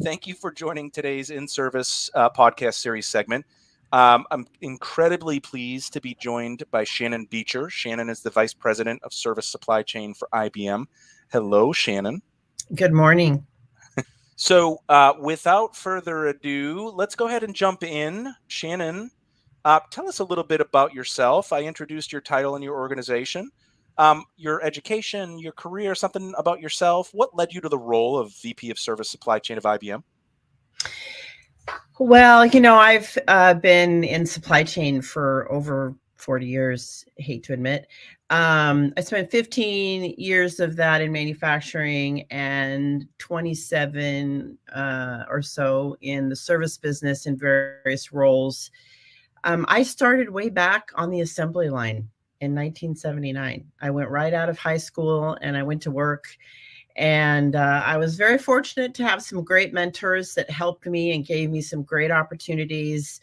Thank you for joining today's inService podcast series segment. I'm incredibly pleased to be joined by Shannon Beecher. Shannon is the Vice President of Service Supply Chain for IBM. Hello, Shannon. Good morning. So without further ado, let's go ahead and jump in. Shannon, tell us a little bit about yourself. I introduced your title and your organization. Your education, your career, something about yourself. What led you to the role of VP of Service Supply Chain of IBM? Well, I've been in supply chain for over 40 years, I hate to admit. I spent 15 years of that in manufacturing and 27 or so in the service business in various roles. I started way back on the assembly line in 1979. I went right out of high school and I went to work. And I was very fortunate to have some great mentors that helped me and gave me some great opportunities.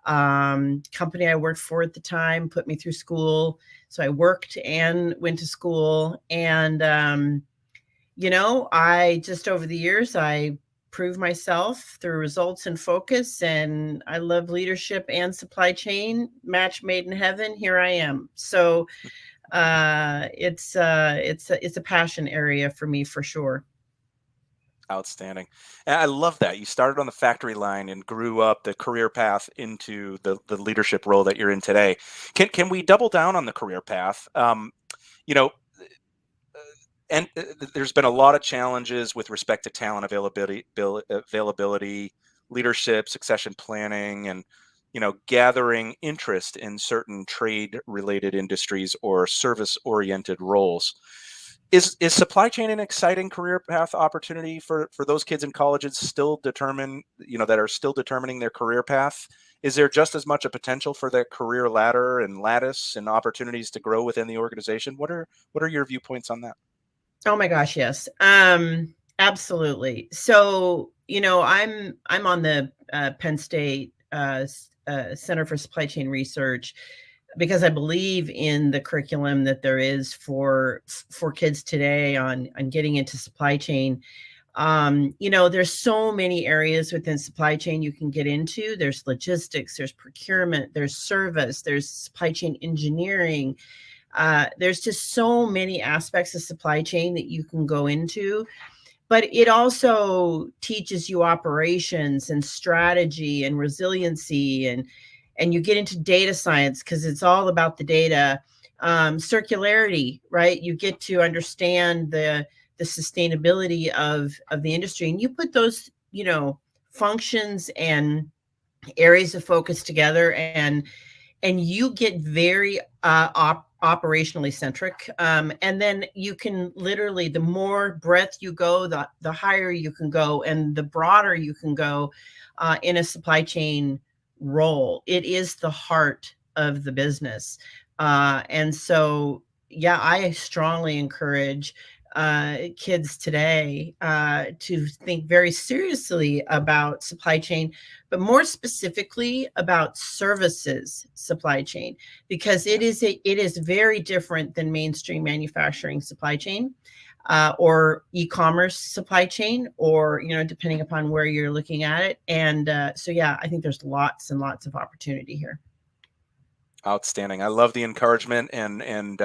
Company I worked for at the time put me through school. So I worked and went to school. And, I just over the years, I proved myself through results and focus. And I love leadership and supply chain. Match made in heaven. Here I am. So it's a passion area for me for sure. Outstanding. And I love that. You started on the factory line and grew up the career path into the leadership role that you're in today. Can we double down on the career path? And there's been a lot of challenges with respect to talent availability, leadership, succession planning, and gathering interest in certain trade-related industries or service-oriented roles. Is supply chain an exciting career path opportunity for those kids in colleges still that are still determining their career path? Is there just as much a potential for that career ladder and lattice and opportunities to grow within the organization? What are your viewpoints on that? Oh my gosh, yes. Absolutely. So, I'm on the Penn State Center for Supply Chain Research because I believe in the curriculum that there is for kids today on getting into supply chain. There's so many areas within supply chain you can get into. There's logistics, there's procurement, there's service, there's supply chain engineering. There's just so many aspects of supply chain that you can go into. But it also teaches you operations and strategy and resiliency, and you get into data science because it's all about the data. Circularity, right? You get to understand the sustainability of the industry, and you put those functions and areas of focus together, and you get very operationally centric. And then you can literally, the more breadth you go, the higher you can go and the broader you can go in a supply chain role. It is the heart of the business. And so, yeah, I strongly encourage kids today to think very seriously about supply chain, but more specifically about services supply chain, because it is very different than mainstream manufacturing supply chain or e-commerce supply chain, or depending upon where you're looking at it. And so, yeah, I think there's lots and lots of opportunity here. Outstanding. I love the encouragement and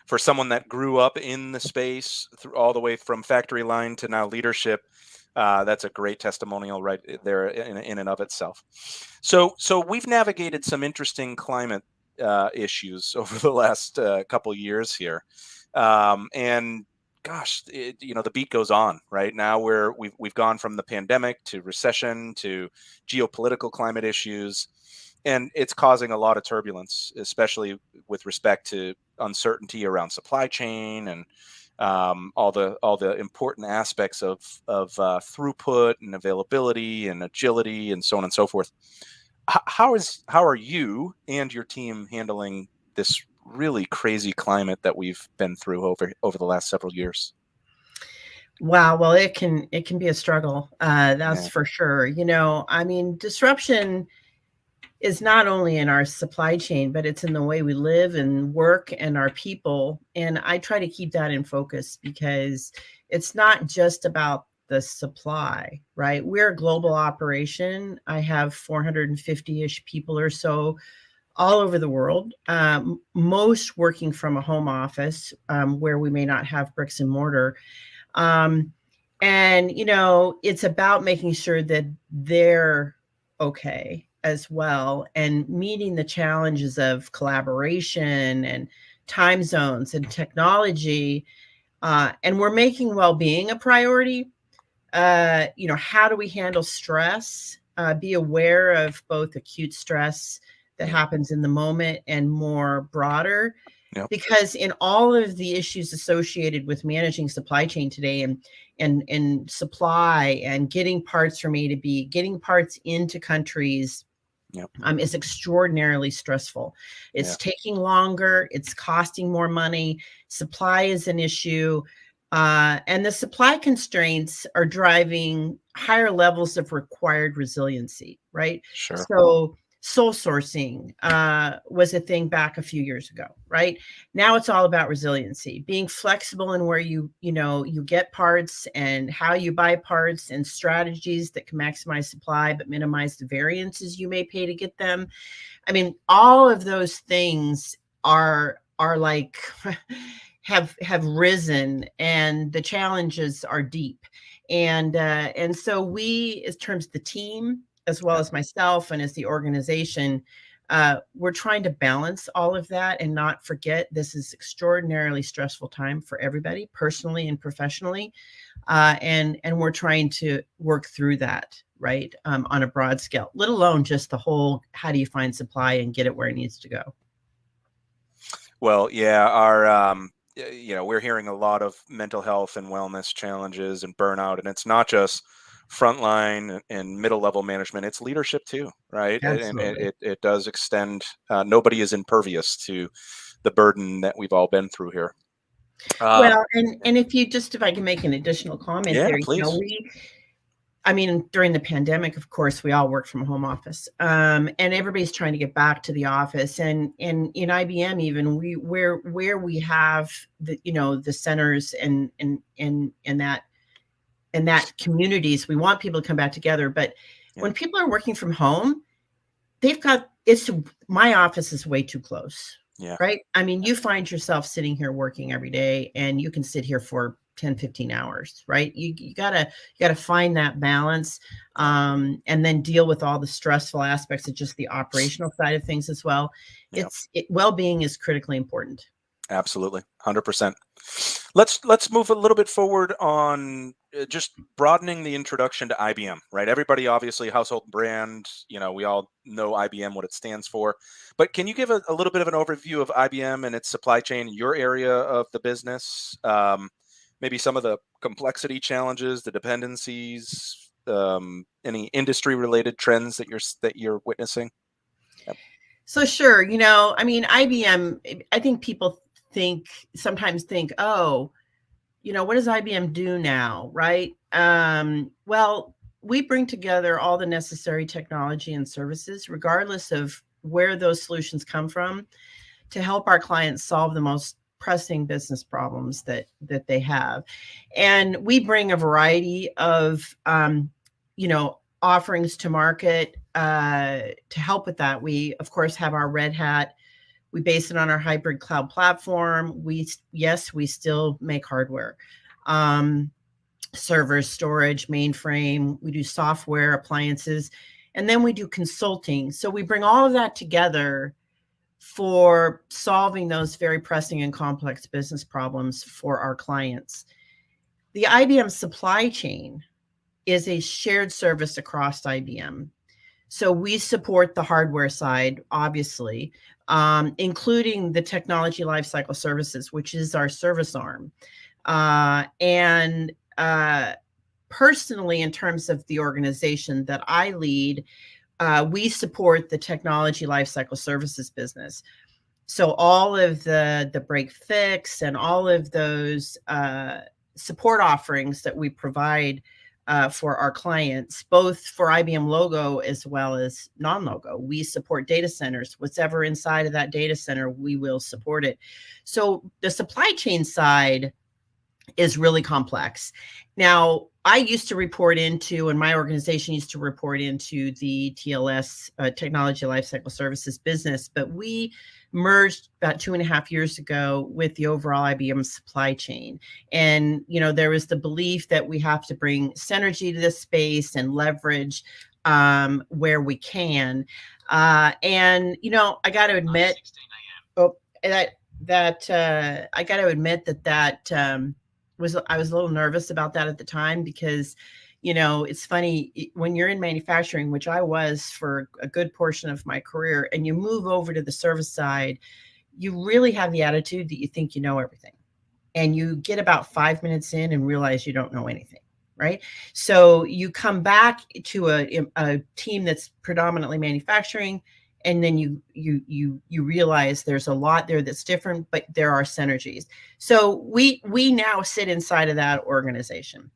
for someone that grew up in the space through all the way from factory line to now leadership, that's a great testimonial right there in and of itself. So we've navigated some interesting climate issues over the last couple years here, and gosh, the beat goes on. Right now, we've gone from the pandemic to recession to geopolitical climate issues. And it's causing a lot of turbulence, especially with respect to uncertainty around supply chain and all the important aspects of throughput and availability and agility and so on and so forth. How are you and your team handling this really crazy climate that we've been through over the last several years? Wow. Well, it can be a struggle. That's for sure. Disruption is not only in our supply chain, but it's in the way we live and work and our people. And I try to keep that in focus because it's not just about the supply, right? We're a global operation. I have 450-ish people or so all over the world, most working from a home office where we may not have bricks and mortar. And, it's about making sure that they're okay as well and meeting the challenges of collaboration and time zones and technology. And we're making well-being a priority. How do we handle stress? Be aware of both acute stress that happens in the moment and more broader. Yep. Because in all of the issues associated with managing supply chain today and supply and getting parts from A to B, getting parts into countries, yep. Is extraordinarily stressful. It's taking longer. It's costing more money. Supply is an issue. And the supply constraints are driving higher levels of required resiliency, right? Sure. So sole sourcing was a thing back a few years ago, right? Now it's all about resiliency, being flexible in where you get parts and how you buy parts and strategies that can maximize supply but minimize the variances you may pay to get them. I mean, all of those things are like have risen, and the challenges are deep. And so we, in terms of the team, as well as myself and as the organization, we're trying to balance all of that and not forget this is extraordinarily stressful time for everybody, personally and professionally. And we're trying to work through that, right, on a broad scale, let alone just the whole, how do you find supply and get it where it needs to go? Well, yeah, we're hearing a lot of mental health and wellness challenges and burnout, and it's not just frontline and middle level management, it's leadership too, right? And it does extend. Nobody is impervious to the burden that we've all been through here. Well, and if I can make an additional comment there, please. During the pandemic, of course, we all work from a home office, and everybody's trying to get back to the office. And in IBM, even where we have the centers and that communities, we want people to come back together. But when people are working from home, my office is way too close. Yeah. Right. You find yourself sitting here working every day, and you can sit here for 10, 15 hours, right? You gotta find that balance, and then deal with all the stressful aspects of just the operational side of things as well. Yeah. Well-being is critically important. Absolutely. 100%. Let's move a little bit forward on just broadening the introduction to IBM, right? Everybody, obviously, household brand, we all know IBM, what it stands for, but can you give a little bit of an overview of IBM and its supply chain in your area of the business? Maybe some of the complexity challenges, the dependencies, any industry related trends that you're witnessing? Yep. So sure. IBM, I think people sometimes think, oh, what does IBM do now? Right. Well, we bring together all the necessary technology and services, regardless of where those solutions come from, to help our clients solve the most pressing business problems that they have. And we bring a variety of, offerings to market to help with that. We, of course, have our Red Hat. We base it on our hybrid cloud platform. We still make hardware, servers, storage, mainframe. We do software, appliances, and then we do consulting. So we bring all of that together for solving those very pressing and complex business problems for our clients. The IBM Supply Chain is a shared service across IBM. So we support the hardware side, obviously, including the technology lifecycle services, which is our service arm. And personally, in terms of the organization that I lead, we support the technology lifecycle services business. So all of the break fix and all of those support offerings that we provide for our clients, both for IBM logo as well as non-logo. We support data centers. Whatever inside of that data center, we will support it. So the supply chain side is really complex. Now, I used to report into, and my organization used to report into the TLS, Technology Lifecycle Services business, but we merged about 2.5 years ago with the overall IBM supply chain. And, there was the belief that we have to bring synergy to this space and leverage where we can. And, I got to admit, I got to admit that I was a little nervous about that at the time, because, it's funny when you're in manufacturing, which I was for a good portion of my career, and you move over to the service side, you really have the attitude that you think you know everything. And you get about 5 minutes in and realize you don't know anything. Right. So you come back to a team that's predominantly manufacturing, and then you realize there's a lot there that's different, but there are synergies. So we now sit inside of that organization.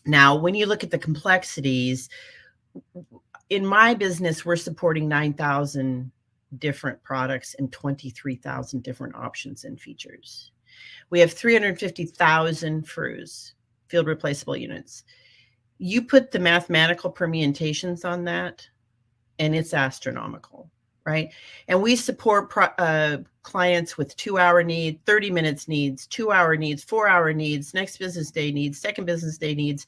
Now, when you look at the complexities, in my business, we're supporting 9,000 different products and 23,000 different options and features. We have 350,000 FRUs, field replaceable units. You put the mathematical permutations on that, and it's astronomical, right? And we support clients with 2-hour need, 30 minutes needs, 2-hour needs, 4-hour needs, next business day needs, second business day needs,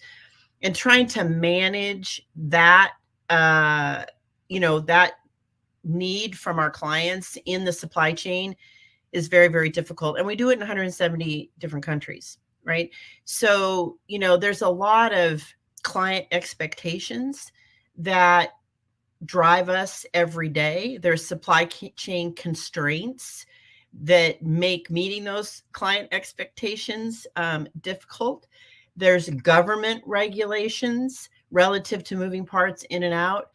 and trying to manage that, that need from our clients in the supply chain is very, very difficult. And we do it in 170 different countries, right? So, there's a lot of client expectations that drive us every day. There's supply chain constraints that make meeting those client expectations difficult. There's government regulations relative to moving parts in and out,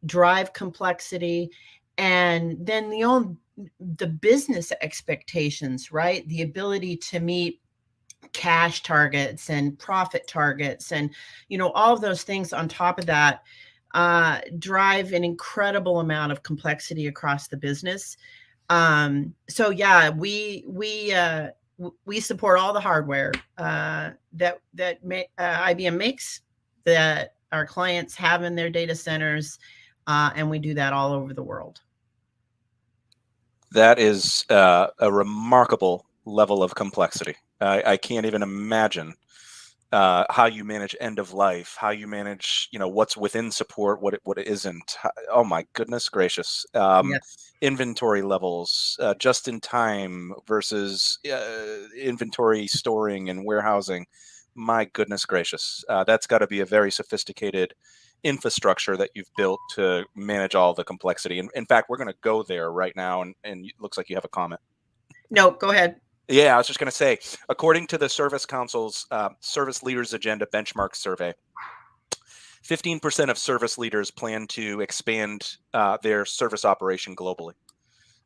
drive complexity. And then the business expectations, right? The ability to meet cash targets and profit targets, and all of those things on top of that drive an incredible amount of complexity across the business. So yeah, we support all the hardware that IBM makes, that our clients have in their data centers, and we do that all over the world. That is a remarkable level of complexity. I can't even imagine how you manage end of life, how you manage, what's within support, what it isn't. Oh my goodness gracious. Yes. Inventory levels, just in time versus inventory storing and warehousing. My goodness gracious. That's got to be a very sophisticated infrastructure that you've built to manage all the complexity. And in fact, we're going to go there right now. And it looks like you have a comment. No, go ahead. Yeah, I was just going to say, according to the Service Council's Service Leaders Agenda Benchmark Survey, 15% of service leaders plan to expand their service operation globally.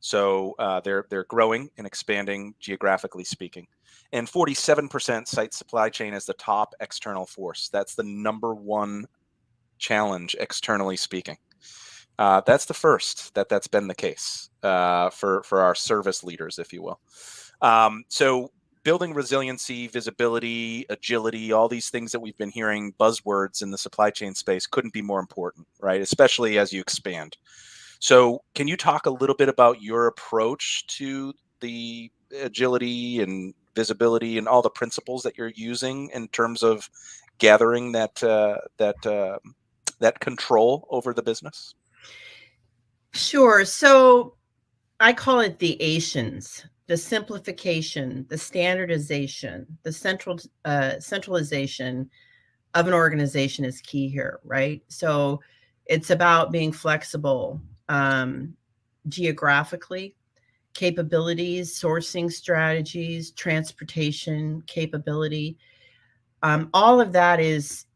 So they're growing and expanding geographically speaking. And 47% cite supply chain as the top external force. That's the number one challenge externally speaking. That's the first that's been the case for our service leaders, if you will. So building resiliency, visibility, agility, all these things that we've been hearing, buzzwords in the supply chain space, couldn't be more important, right? Especially as you expand. So can you talk a little bit about your approach to the agility and visibility and all the principles that you're using in terms of gathering that control over the business? Sure. So I call it the ASIANs: the simplification, the standardization, the centralization of an organization is key here, right? So it's about being flexible geographically, capabilities, sourcing strategies, transportation capability. All of that is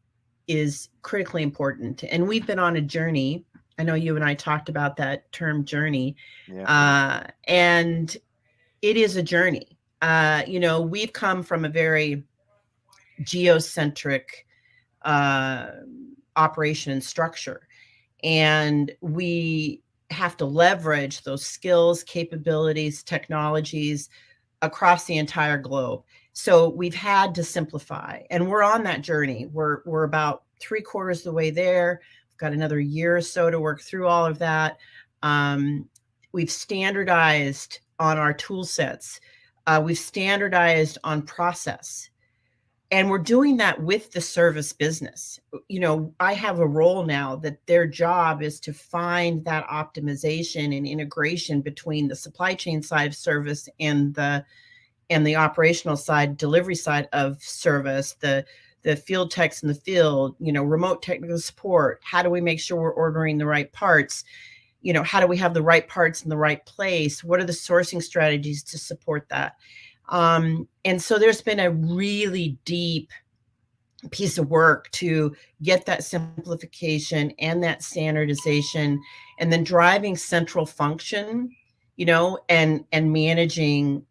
critically important. And we've been on a journey. I know you and I talked about that term journey. Yeah. And it is a journey. We've come from a very geocentric operation and structure, and we have to leverage those skills, capabilities, technologies across the entire globe. So we've had to simplify, and we're on that journey. We're about 3/4 of the way there. We've got another year or so to work through all of that. We've standardized on our tool sets. We've standardized on process. And we're doing that with the service business. I have a role now that their job is to find that optimization and integration between the supply chain side of service and the operational side, delivery side of service, the field techs in the field, remote technical support. How do we make sure we're ordering the right parts? How do we have the right parts in the right place? What are the sourcing strategies to support that? And so there's been a really deep piece of work to get that simplification and that standardization, and then driving central function, and managing,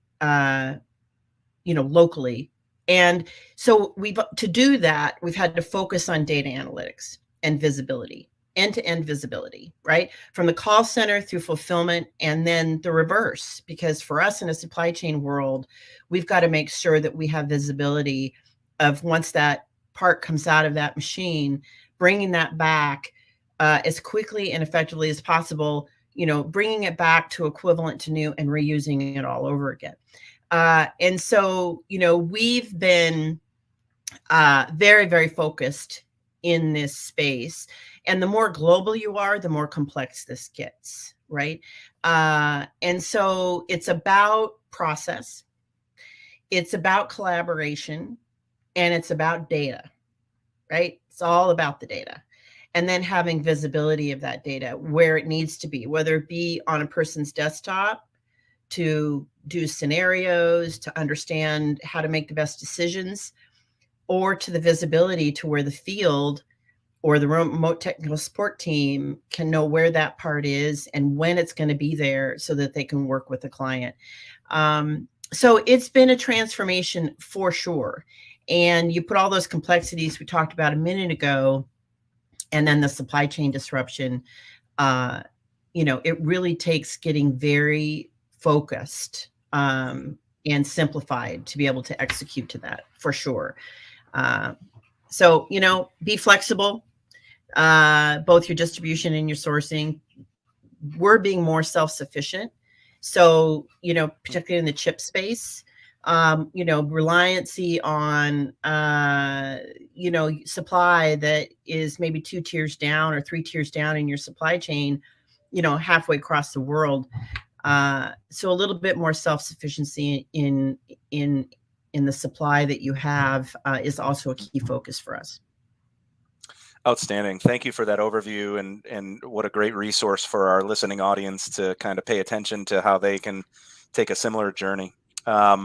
locally. And so to do that, we've had to focus on data analytics and visibility, end-to-end visibility, right? From the call center through fulfillment, and then the reverse, because for us in a supply chain world, we've got to make sure that we have visibility of once that part comes out of that machine, bringing that back as quickly and effectively as possible, bringing it back to equivalent to new and reusing it all over again. And so, we've been very, very focused in this space. And the more global you are, the more complex this gets, right? And so it's about process, it's about collaboration, and it's about data, right? It's all about the data. And then having visibility of that data where it needs to be, whether it be on a person's desktop to do scenarios, to understand how to make the best decisions, or to the visibility to where the field or the remote technical support team can know where that part is and when it's going to be there so that they can work with the client. So it's been a transformation for sure. And you put all those complexities we talked about a minute ago, and then the supply chain disruption, it really takes getting very focused and simplified to be able to execute to that for sure. So, be flexible, both your distribution and your sourcing. We're being more self-sufficient. So, particularly in the chip space, reliancy on, supply that is maybe 2 tiers down or 3 tiers down in your supply chain, halfway across the world. So a little bit more self-sufficiency in the supply that you have is also a key focus for us. Outstanding. Thank you for that overview, and what a great resource for our listening audience to kind of pay attention to how they can take a similar journey. I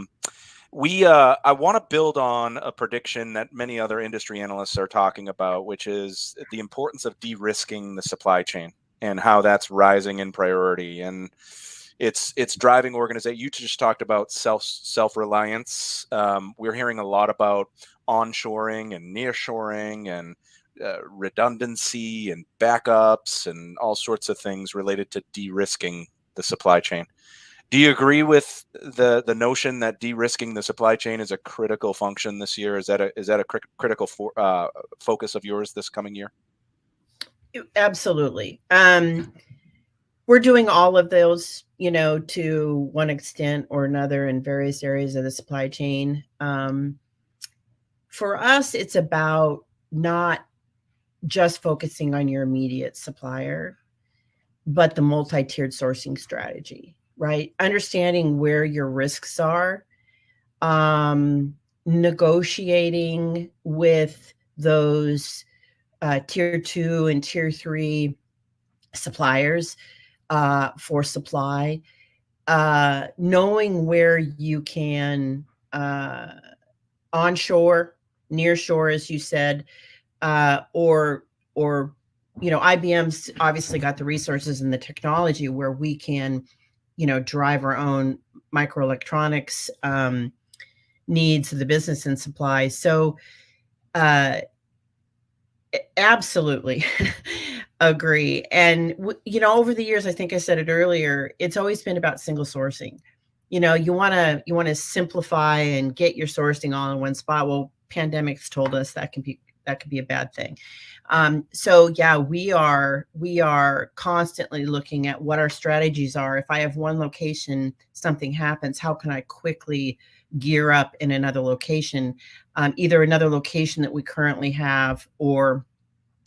want to build on a prediction that many other industry analysts are talking about, which is the importance of de-risking the supply chain and how that's rising in priority. And it's driving organization. You just talked about self-reliance. We're hearing a lot about onshoring and nearshoring and redundancy and backups and all sorts of things related to de-risking the supply chain. Do you agree with the notion that de-risking the supply chain is a critical function this year? Is that a critical focus of yours this coming year? Absolutely. We're doing all of those, to one extent or another in various areas of the supply chain. For us, it's about not just focusing on your immediate supplier, but the multi-tiered sourcing strategy, right? Understanding where your risks are, negotiating with those tier 2 and tier 3 suppliers for supply, knowing where you can onshore, nearshore, as you said, or IBM's obviously got the resources and the technology where we can, drive our own microelectronics needs of the business and supply. So absolutely agree. And, over the years, I think I said it earlier, it's always been about single sourcing. you want to simplify and get your sourcing all in one spot. Well, pandemics told us that could be a bad thing. So yeah, we are constantly looking at what our strategies are. If I have one location, something happens, how can I quickly gear up in another location, either another location that we currently have or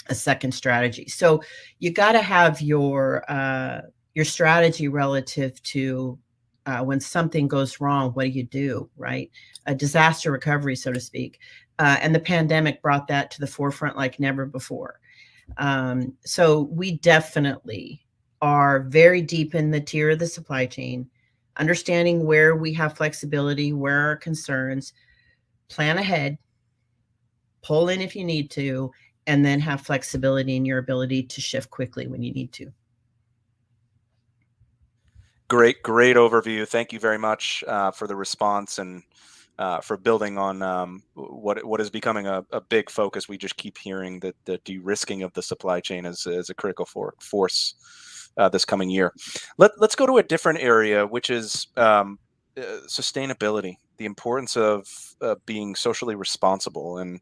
a second strategy. So you got to have your strategy relative to when something goes wrong. What do? Right? A disaster recovery, so to speak. And the pandemic brought that to the forefront like never before. So we definitely are very deep in the tier of the supply chain, understanding where we have flexibility, where our concerns, plan ahead, pull in if you need to, and then have flexibility in your ability to shift quickly when you need to. Great overview. Thank you very much for the response and for building on what is becoming a big focus. We just keep hearing that the de-risking of the supply chain is a critical force this coming year. Let's go to a different area, which is sustainability, the importance of being socially responsible. And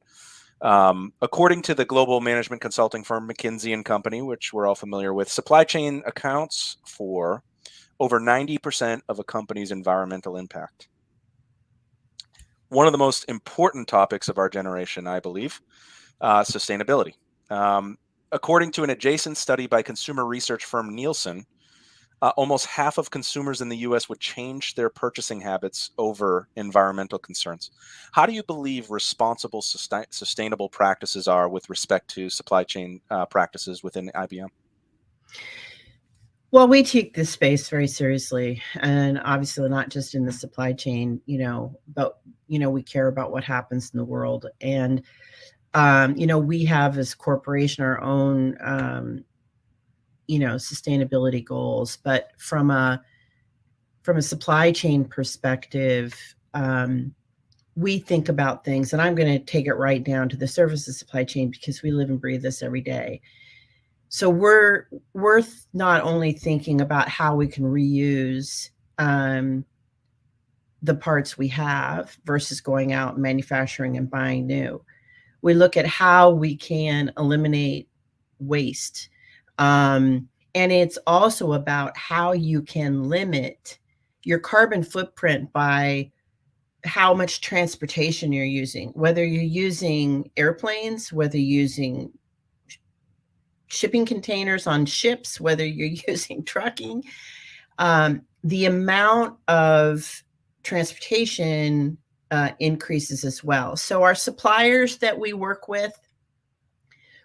according to the global management consulting firm McKinsey & Company, which we're all familiar with, supply chain accounts for over 90% of a company's environmental impact. One of the most important topics of our generation, I believe, sustainability. According to an adjacent study by consumer research firm Nielsen, almost half of consumers in the U.S. would change their purchasing habits over environmental concerns. How do you believe responsible, sustainable practices are with respect to supply chain practices within IBM? Well, we take this space very seriously, and obviously not just in the supply chain, but, we care about what happens in the world. And, we have as a corporation our own, sustainability goals, but from a supply chain perspective, we think about things, and I'm going to take it right down to the services supply chain because we live and breathe this every day. So we're not only thinking about how we can reuse the parts we have versus going out and manufacturing and buying new. We look at how we can eliminate waste. And it's also about how you can limit your carbon footprint by how much transportation you're using, whether you're using airplanes, whether you're using shipping containers on ships, whether you're using trucking. The amount of transportation increases as well. So our suppliers that we work with,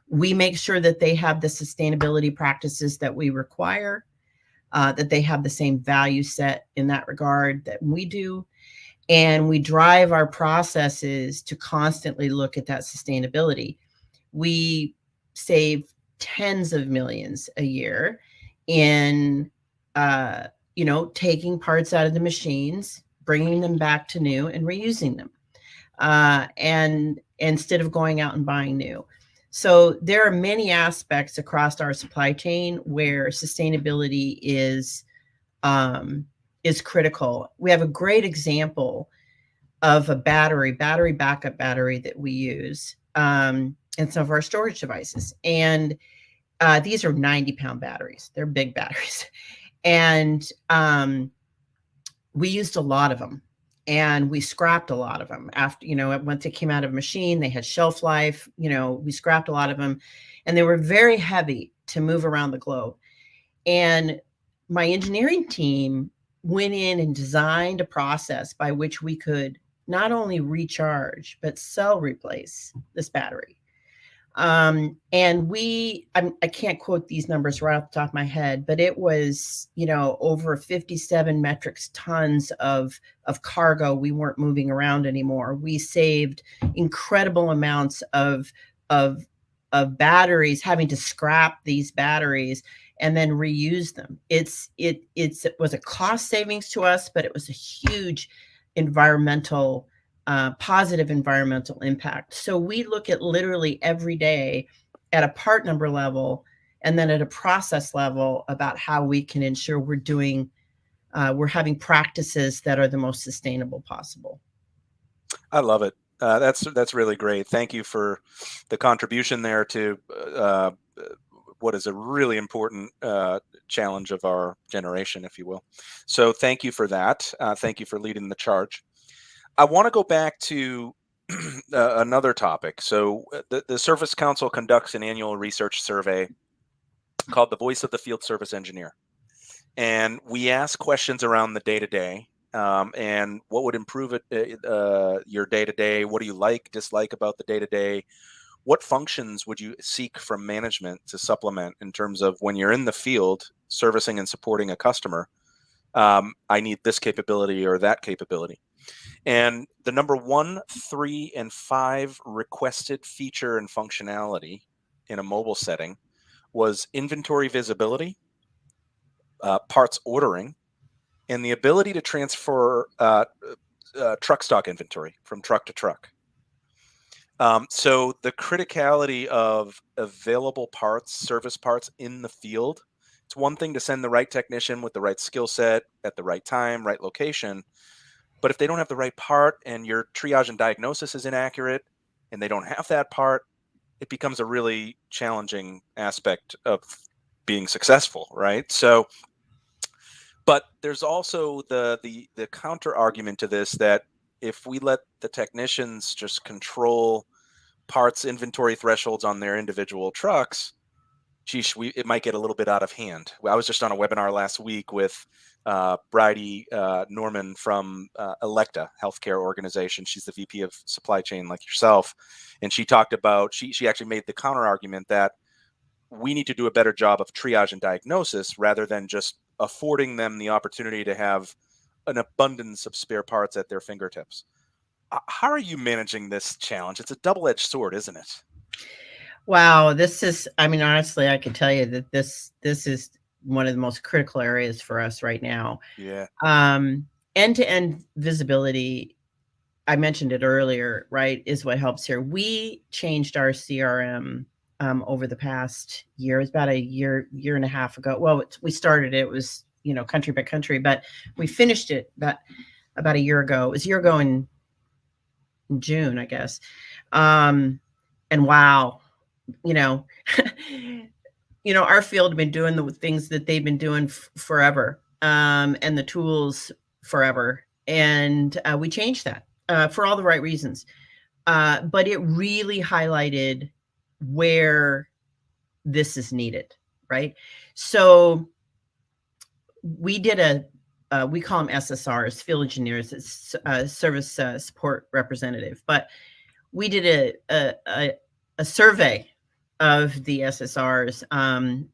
we make sure that they have the sustainability practices that we require, that they have the same value set in that regard that we do. And we drive our processes to constantly look at that sustainability. We save tens of millions a year in, taking parts out of the machines, bringing them back to new and reusing them, and instead of going out and buying new. So there are many aspects across our supply chain where sustainability is critical. We have a great example of a battery backup battery that we use in some of our storage devices. And these are 90-pound batteries. They're big batteries. And we used a lot of them. And we scrapped a lot of them after, once it came out of a machine, they had shelf life, we scrapped a lot of them. And they were very heavy to move around the globe. And my engineering team went in and designed a process by which we could not only recharge, but cell replace this battery. And I can't quote these numbers right off the top of my head, but it was, over 57 metric tons of cargo. We weren't moving around anymore. We saved incredible amounts of batteries, having to scrap these batteries and then reuse them. It was a cost savings to us, but it was a huge positive environmental impact. So we look at literally every day at a part number level and then at a process level about how we can ensure we're doing we're having practices that are the most sustainable possible. I love it. That's really great. Thank you for the contribution there to what is a really important challenge of our generation, if you will. So thank you for that. Thank you for leading the charge. I want to go back to another topic. So the Service Council conducts an annual research survey called the Voice of the Field Service Engineer. And we ask questions around the day-to-day and what would improve your day-to-day. What do you like, dislike about the day-to-day? What functions would you seek from management to supplement in terms of when you're in the field servicing and supporting a customer? I need this capability or that capability. And the number 1, 3, and 5 requested feature and functionality in a mobile setting was inventory visibility, parts ordering, and the ability to transfer truck stock inventory from truck to truck. So the criticality of available parts, service parts in the field, it's one thing to send the right technician with the right skill set at the right time, right location. But if they don't have the right part and your triage and diagnosis is inaccurate and they don't have that part, it becomes a really challenging aspect of being successful, right? So, but there's also the counter argument to this that if we let the technicians just control parts inventory thresholds on their individual trucks, geez, it might get a little bit out of hand. I was just on a webinar last week with Bridie Norman from Electa Healthcare Organization. She's the VP of Supply Chain like yourself. And she talked about, she actually made the counter argument that we need to do a better job of triage and diagnosis rather than just affording them the opportunity to have an abundance of spare parts at their fingertips. How are you managing this challenge? It's a double-edged sword, isn't it? Wow, this is, I mean, honestly, I can tell you that this is one of the most critical areas for us right now. Yeah. End-to-end visibility, I mentioned it earlier, right, is what helps here. We changed our CRM over the past year. It was about a year and a half ago. Well, we started it was, country by country, but we finished it about a year ago. It was a year ago in June, I guess. And wow, our field have been doing the things that they've been doing forever, and the tools forever. And we changed that for all the right reasons. But it really highlighted where this is needed, right? So we did we call them SSRs, field engineers, it's service support representative. But we did a survey of the SSRs,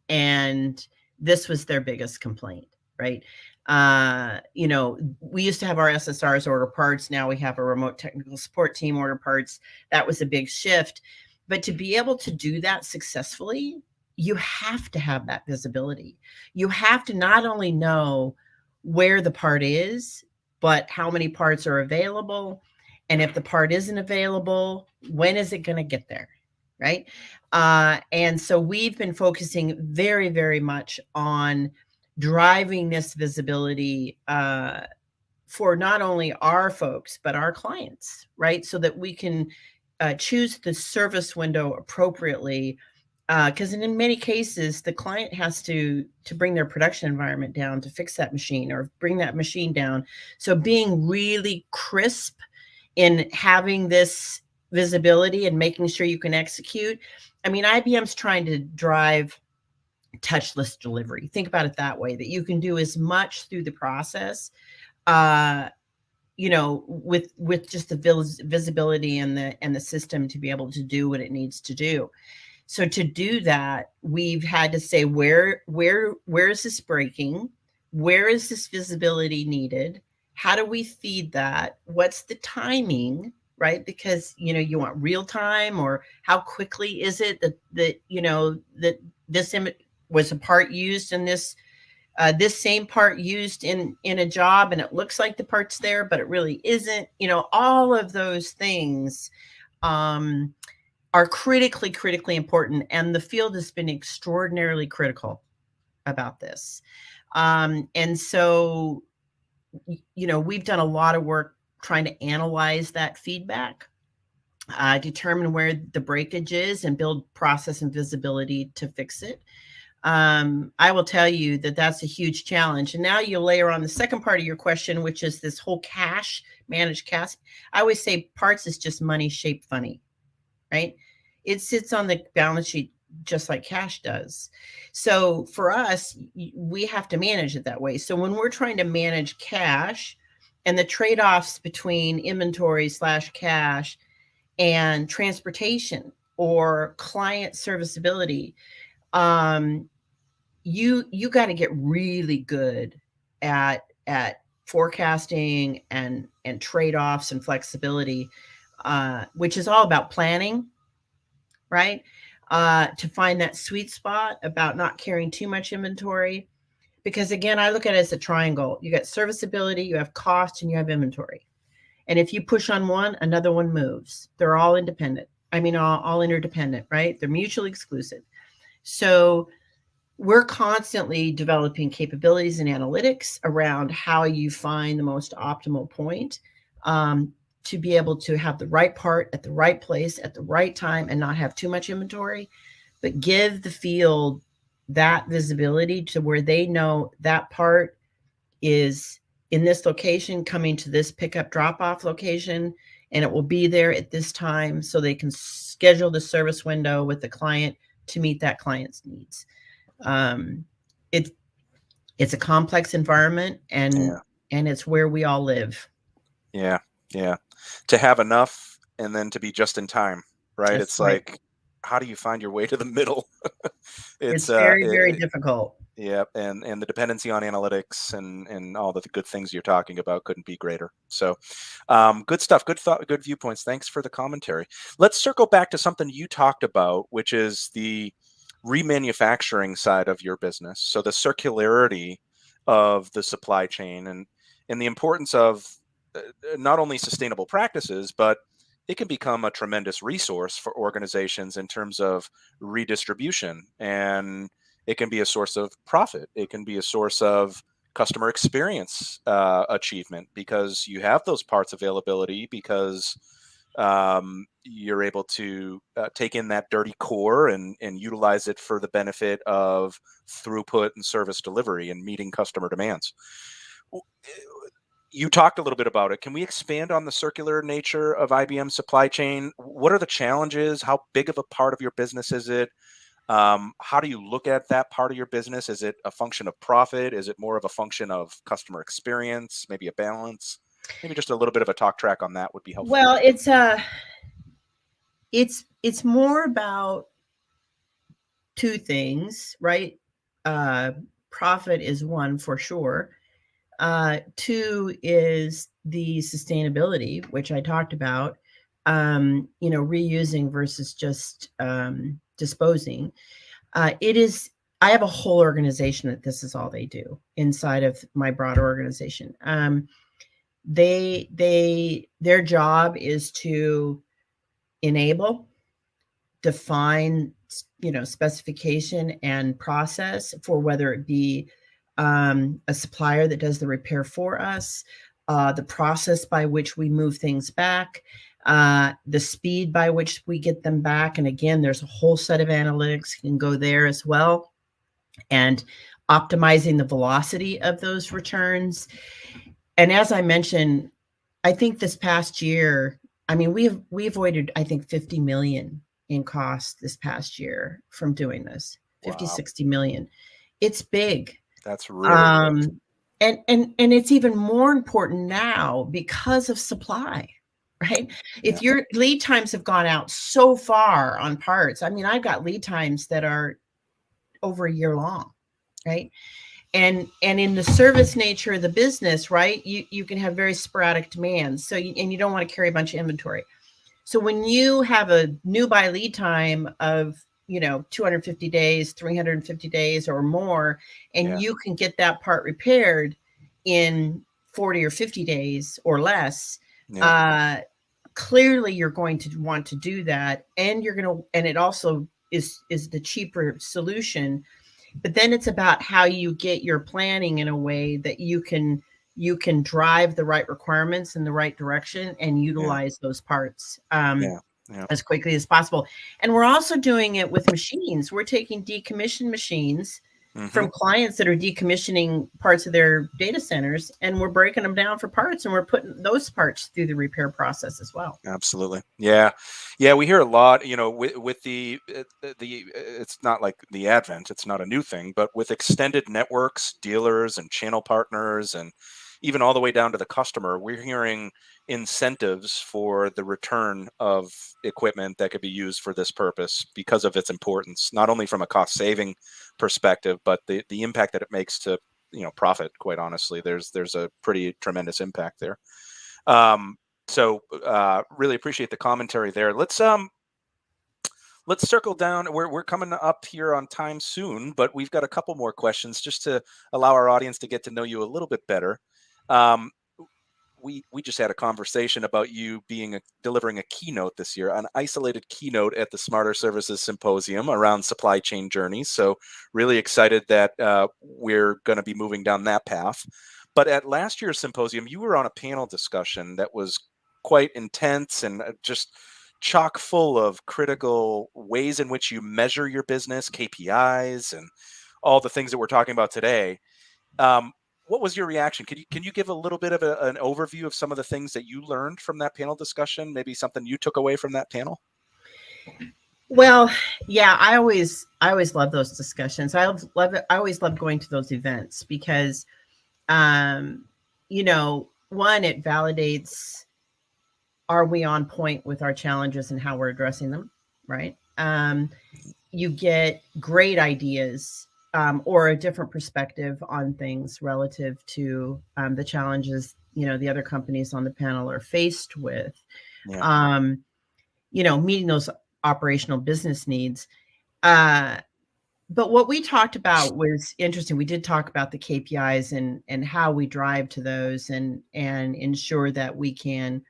and this was their biggest complaint, right? We used to have our SSRs order parts. Now we have a remote technical support team order parts. That was a big shift. But to be able to do that successfully, you have to have that visibility. You have to not only know where the part is, but how many parts are available. And if the part isn't available, when is it going to get there? Right. And so we've been focusing very, very much on driving this visibility for not only our folks, but our clients, right? So that we can choose the service window appropriately. Because in many cases, the client has to bring their production environment down to fix that machine or bring that machine down. So being really crisp in having this visibility and making sure you can execute. I mean, IBM's trying to drive touchless delivery. Think about it that way, that you can do as much through the process, with just the visibility and the system to be able to do what it needs to do. So to do that, we've had to say, where is this breaking? Where is this visibility needed? How do we feed that? What's the timing, right? Because, you want real time, or how quickly is it that this image was a part used in this same part used in a job, and it looks like the part's there, but it really isn't. All of those things are critically important, and the field has been extraordinarily critical about this. And so, we've done a lot of work trying to analyze that feedback, determine where the breakage is, and build process and visibility to fix it. I will tell you that that's a huge challenge. And now you layer on the second part of your question, which is this whole managed cash. I always say parts is just money shaped funny, right? It sits on the balance sheet just like cash does. So for us, we have to manage it that way. So when we're trying to manage cash and the trade-offs between inventory / cash and transportation or client serviceability, you got to get really good at forecasting and trade-offs and flexibility, which is all about planning, right? To find that sweet spot about not carrying too much inventory. Because again, I look at it as a triangle. You got serviceability, you have cost, and you have inventory. And if you push on one, another one moves. They're all independent. I mean, all interdependent, right? They're mutually exclusive. So we're constantly developing capabilities and analytics around how you find the most optimal point, to be able to have the right part at the right place at the right time and not have too much inventory, but give the field that visibility to where they know that part is in this location coming to this pickup drop off location, and it will be there at this time so they can schedule the service window with the client to meet that client's needs. It's a complex environment, and it's where we all live. Yeah. To have enough and then to be just in time, right? That's It's right. like, how do you find your way to the middle? It's very, very difficult. Yeah, and the dependency on analytics and all the good things you're talking about couldn't be greater. So, good stuff, good thought, good viewpoints. Thanks for the commentary. Let's circle back to something you talked about, which is the remanufacturing side of your business. So the circularity of the supply chain and the importance of not only sustainable practices, but it can become a tremendous resource for organizations in terms of redistribution, and it can be a source of profit. It can be a source of customer experience achievement because you have those parts availability, because you're able to take in that dirty core and utilize it for the benefit of throughput and service delivery and meeting customer demands. You talked a little bit about it. Can we expand on the circular nature of IBM Supply Chain? What are the challenges? How big of a part of your business is it? How do you look at that part of your business? Is it a function of profit? Is it more of a function of customer experience? Maybe a balance? Maybe just a little bit of a talk track on that would be helpful. Well, it's more about two things, right? Profit is one for sure. Two is the sustainability, which I talked about, reusing versus just disposing. I have a whole organization that this is all they do inside of my broader organization. Their job is to enable, define, specification and process for whether it be a supplier that does the repair for us, the process by which we move things back, the speed by which we get them back. And again, there's a whole set of analytics can go there as well, and optimizing the velocity of those returns. And as I mentioned, I think this past year, we avoided, I think, 50 million in cost this past year from doing this. 50, 60 million. It's big. That's really big. And it's even more important now because of supply, right? If your lead times have gone out so far on parts, I've got lead times that are over a year long, right? And in the service nature of the business, right, you can have very sporadic demands. So you don't want to carry a bunch of inventory. So when you have a new buy lead time of 250 days, 350 days or more, and you can get that part repaired in 40 or 50 days or less, clearly you're going to want to do that. And and it also is the cheaper solution. But then it's about how you get your planning in a way that you can drive the right requirements in the right direction and utilize those parts as quickly as possible. And we're also doing it with machines. We're taking decommissioned machines from clients that are decommissioning parts of their data centers, and we're breaking them down for parts, and we're putting those parts through the repair process as well. Absolutely. Yeah. We hear a lot, with the it's not like the advent, it's not a new thing, but with extended networks, dealers and channel partners, and even all the way down to the customer, we're hearing incentives for the return of equipment that could be used for this purpose because of its importance, not only from a cost saving perspective, but the impact that it makes to, profit. Quite honestly, there's a pretty tremendous impact there. So really appreciate the commentary there. Let's circle down. We're coming up here on time soon, but we've got a couple more questions just to allow our audience to get to know you a little bit better. We just had a conversation about you delivering a keynote this year, an isolated keynote at the Smarter Services Symposium around supply chain journeys. So really excited that we're going to be moving down that path. But at last year's symposium, you were on a panel discussion that was quite intense and just chock full of critical ways in which you measure your business, KPIs, and all the things that we're talking about today. What was your reaction? Can you give a little bit of an overview of some of the things that you learned from that panel discussion? Maybe something you took away from that panel? Well, yeah, I always love those discussions. I always love going to those events because, one, it validates, are we on point with our challenges and how we're addressing them, right? You get great ideas or a different perspective on things relative to the challenges, the other companies on the panel are faced with, meeting those operational business needs. But what we talked about was interesting. We did talk about the KPIs and how we drive to those and ensure that we can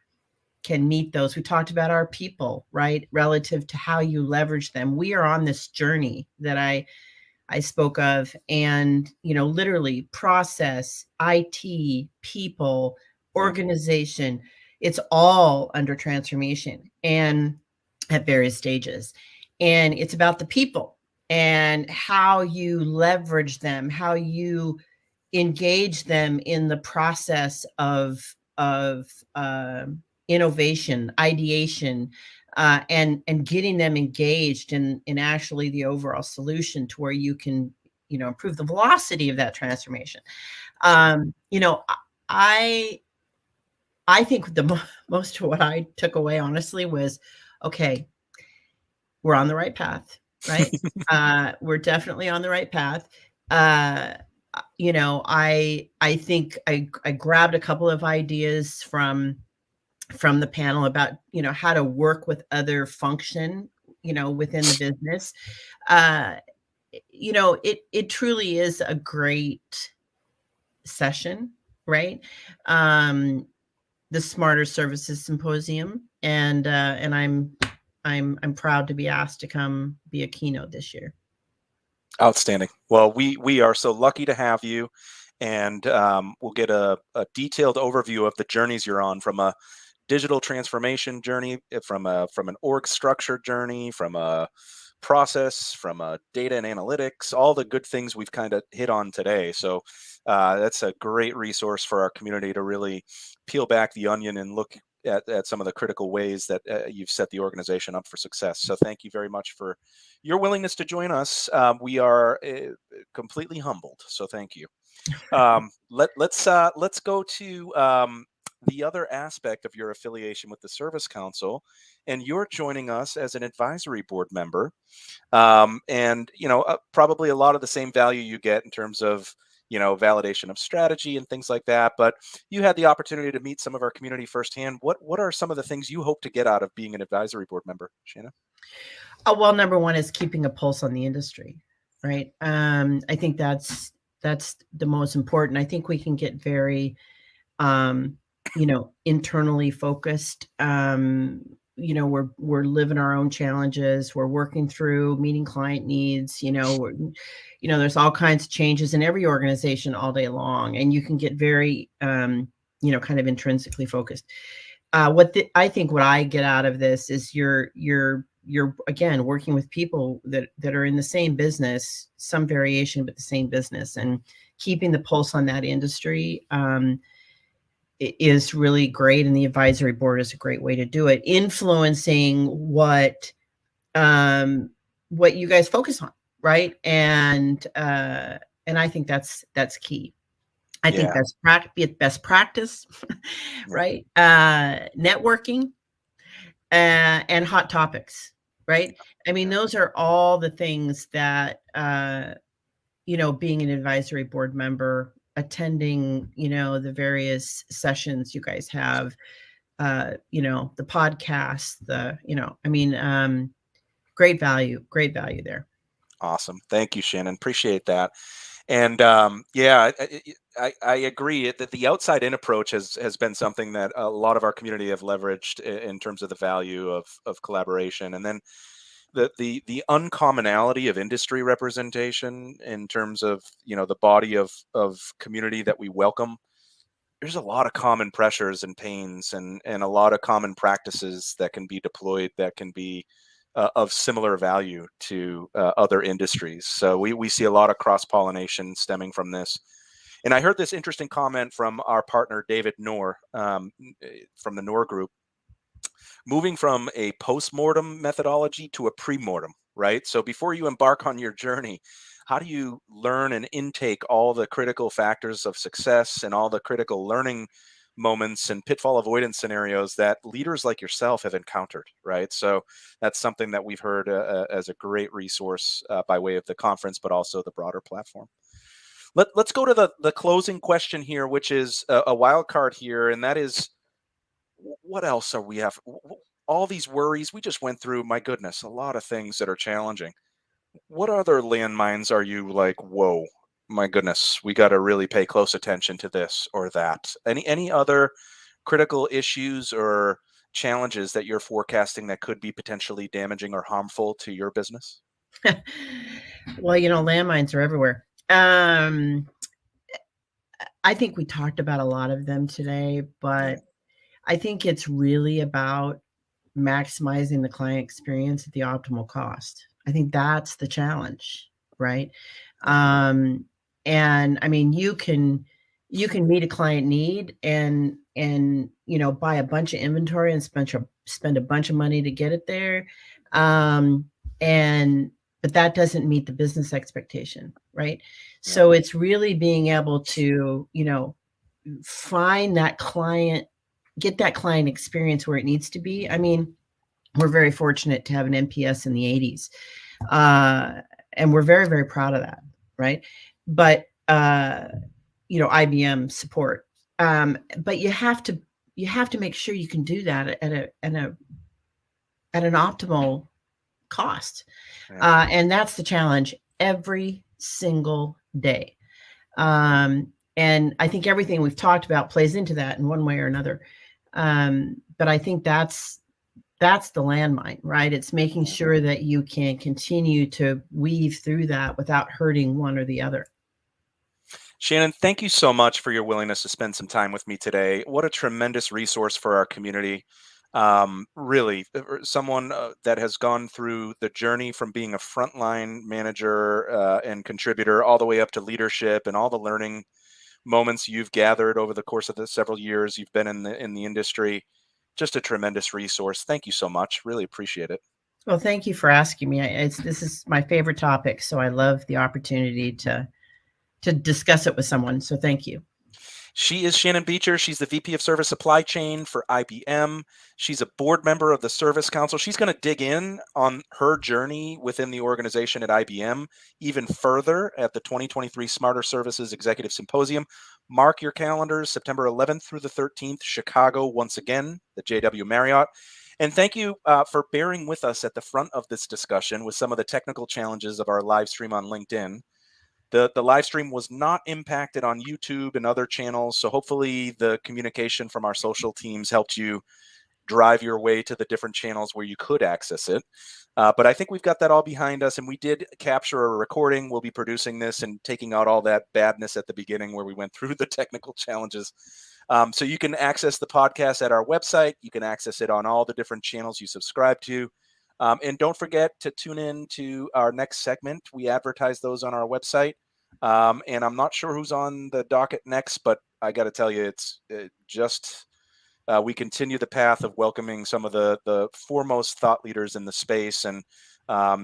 meet those. We talked about our people, right? Relative to how you leverage them. We are on this journey that I spoke of, and, literally process, IT, people, organization, it's all under transformation and at various stages. And it's about the people and how you leverage them, how you engage them in the process of innovation, ideation, and getting them engaged in actually the overall solution to where you can, improve the velocity of that transformation. I think most of what I took away, honestly, was, okay, we're on the right path, right? We're definitely on the right path. I think I grabbed a couple of ideas from the panel about, how to work with other function, within the business. It truly is a great session, right? The Smarter Services Symposium, and I'm proud to be asked to come be a keynote this year. Outstanding. Well, we are so lucky to have you, and we'll get a detailed overview of the journeys you're on, from a digital transformation journey, from an org structure journey, from a process, from a data and analytics, all the good things we've kind of hit on today. So that's a great resource for our community to really peel back the onion and look at some of the critical ways that you've set the organization up for success. So thank you very much for your willingness to join us. We are completely humbled. So thank you. Let's go to the other aspect of your affiliation with the Service Council, and you're joining us as an advisory board member. And probably a lot of the same value you get in terms of validation of strategy and things like that. But you had the opportunity to meet some of our community firsthand. What are some of the things you hope to get out of being an advisory board member, Shannon? Well, number one is keeping a pulse on the industry, right? I think that's the most important. I think we can get very internally focused, we're living our own challenges. We're working through meeting client needs. There's all kinds of changes in every organization all day long, and you can get very, kind of intrinsically focused. I think what I get out of this is you're again working with people that are in the same business, some variation, but the same business, and keeping the pulse on that industry. Is really great, and the advisory board is a great way to do it, influencing what you guys focus on, right? And I think that's key. I think best practice, right? Networking and hot topics, right? I mean, those are all the things that being an advisory board member, attending, the various sessions you guys have, the podcast, great value there. Awesome. Thank you, Shannon. Appreciate that. And I agree that the outside in approach has been something that a lot of our community have leveraged in terms of the value of collaboration. And then the uncommonality of industry representation in terms of the body of community that we welcome. There's a lot of common pressures and pains and a lot of common practices that can be deployed that can be of similar value to other industries. So we see a lot of cross-pollination stemming from this. And I heard this interesting comment from our partner, David Knorr, from the Knorr Group, moving from a post-mortem methodology to a pre-mortem, right? So before you embark on your journey, how do you learn and intake all the critical factors of success and all the critical learning moments and pitfall avoidance scenarios that leaders like yourself have encountered, right? So that's something that we've heard as a great resource by way of the conference, but also the broader platform. Let's go to the closing question here, which is a wild card here, and that is, what else are we have? All these worries we just went through, my goodness, a lot of things that are challenging. What other landmines are you like, whoa, my goodness, we got to really pay close attention to this or that? Any other critical issues or challenges that you're forecasting that could be potentially damaging or harmful to your business? Well, landmines are everywhere. I think we talked about a lot of them today, but I think it's really about maximizing the client experience at the optimal cost. I think that's the challenge, right? And I mean, you can meet a client need and buy a bunch of inventory and spend a bunch of money to get it there. But that doesn't meet the business expectation, right? So it's really being able to, find that client, get that client experience where it needs to be. I mean, we're very fortunate to have an NPS in the 80s. And we're very, very proud of that, right? But, IBM Support. But you have to make sure you can do that at an optimal cost. And that's the challenge every single day. And I think everything we've talked about plays into that in one way or another. But I think that's the landmine, right? It's making sure that you can continue to weave through that without hurting one or the other. Shannon, thank you so much for your willingness to spend some time with me today. What a tremendous resource for our community. Really, someone that has gone through the journey from being a frontline manager and contributor all the way up to leadership and all the learning moments you've gathered over the course of the several years you've been in the industry. Just a tremendous resource. Thank you so much. Really appreciate it. Well, thank you for asking me. This is my favorite topic, so I love the opportunity to discuss it with someone. So thank you. She is Shannon Beecher. She's the VP of Service Supply Chain for IBM. She's a board member of the Service Council. She's going to dig in on her journey within the organization at IBM even further at the 2023 Smarter Services Executive Symposium. Mark your calendars, September 11th through the 13th, Chicago, once again, the JW Marriott. And thank you for bearing with us at the front of this discussion with some of the technical challenges of our live stream on LinkedIn. The live stream was not impacted on YouTube and other channels, so hopefully the communication from our social teams helped you drive your way to the different channels where you could access it. But I think we've got that all behind us, and we did capture a recording. We'll be producing this and taking out all that badness at the beginning where we went through the technical challenges. So you can access the podcast at our website. You can access it on all the different channels you subscribe to. And don't forget to tune in to our next segment. We advertise those on our website. And I'm not sure who's on the docket next, but I got to tell you, we continue the path of welcoming some of the foremost thought leaders in the space. And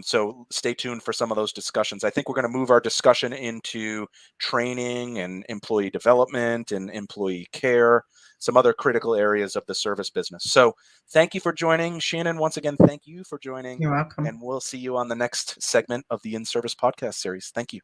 so stay tuned for some of those discussions. I think we're going to move our discussion into training and employee development and employee care, some other critical areas of the service business. So thank you for joining. Shannon, once again, thank you for joining. You're welcome. And we'll see you on the next segment of the inService podcast series. Thank you.